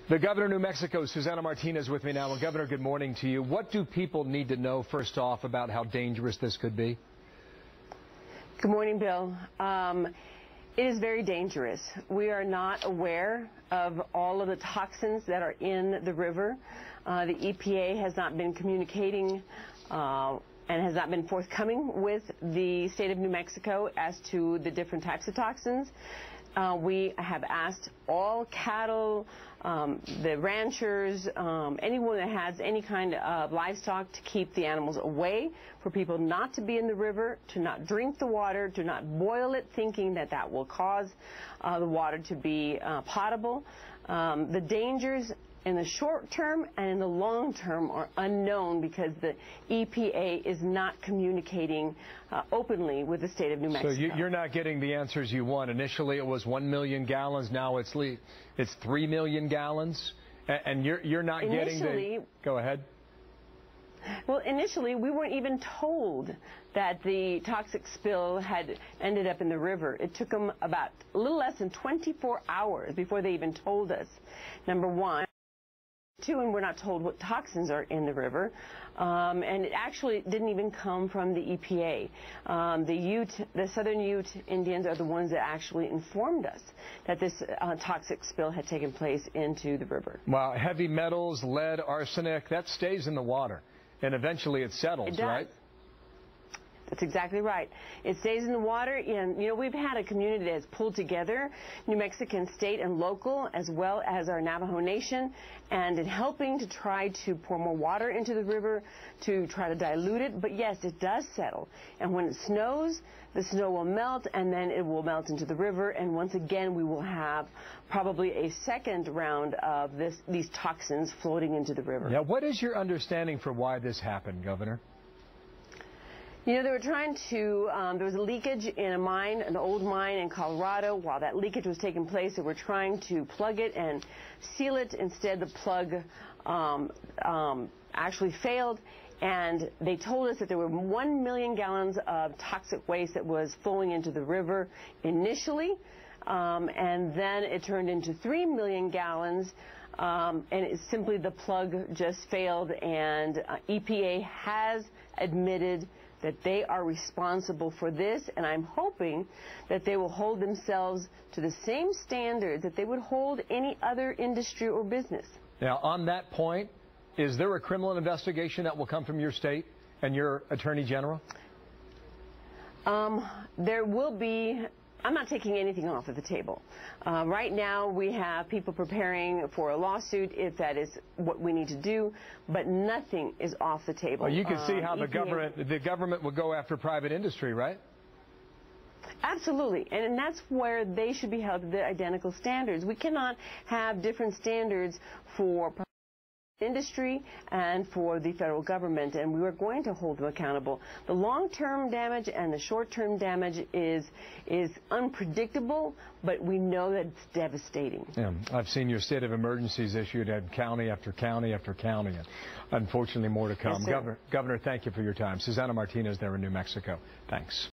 The governor of New Mexico, Susana Martinez, with me now. And Governor, good morning to you. What do people need to know, first off, about how dangerous this could be? Good morning, Bill. It is very dangerous. We are not aware of all of the toxins that are in the river. The EPA has not been communicating and has not been forthcoming with the state of New Mexico as to the different types of toxins. We have asked all cattle, the ranchers, anyone that has any kind of livestock to keep the animals away, for people not to be in the river, to not drink the water, to not boil it, thinking that that will cause the water to be potable. The dangers in the short term and in the long term are unknown because the EPA is not communicating openly with the state of New Mexico. So you're not getting the answers you want. Initially it was 1 million gallons, now it's 3 million gallons, and you're not getting the... Go ahead. Well, initially we weren't even told that the toxic spill had ended up in the river. It took them about a little less than 24 hours before they even told us, number one. Two, and we're not told what toxins are in the river, and it actually didn't even come from the EPA. The Southern Ute Indians are the ones that actually informed us that this toxic spill had taken place into the river. Wow, heavy metals, lead, arsenic, that stays in the water, and eventually it settles, right? That's exactly right. It stays in the water, and you know, we've had a community that has pulled together, New Mexican state and local, as well as our Navajo Nation, and in helping to try to pour more water into the river to try to dilute it. But yes, it does settle, and when it snows, the snow will melt, and then it will melt into the river, and once again we will have probably a second round of these toxins floating into the river. Now, what is your understanding for why this happened, Governor? You know, they were trying to, there was a leakage in a mine, an old mine in Colorado. While that leakage was taking place, they were trying to plug it and seal it. Instead, the plug actually failed, and they told us that there were 1 million gallons of toxic waste that was flowing into the river initially, and then it turned into 3 million gallons. And it's simply the plug just failed, and EPA has admitted that they are responsible for this, and I'm hoping that they will hold themselves to the same standard that they would hold any other industry or business. Now, on that point, is there a criminal investigation that will come from your state and your Attorney General? There will be. I'm not taking anything off of the table. Right now, we have people preparing for a lawsuit if that is what we need to do, but nothing is off the table. Well, you can see how the government will go after private industry, right? Absolutely, and that's where they should be held to the identical standards. We cannot have different standards for industry and for the federal government, and we are going to hold them accountable. The long-term damage and the short-term damage is unpredictable, but we know that it's devastating. Yeah, I've seen your state of emergencies issued at county after county after county, and unfortunately more to come. Yes, Governor, thank you for your time. Susana Martinez there in New Mexico. Thanks.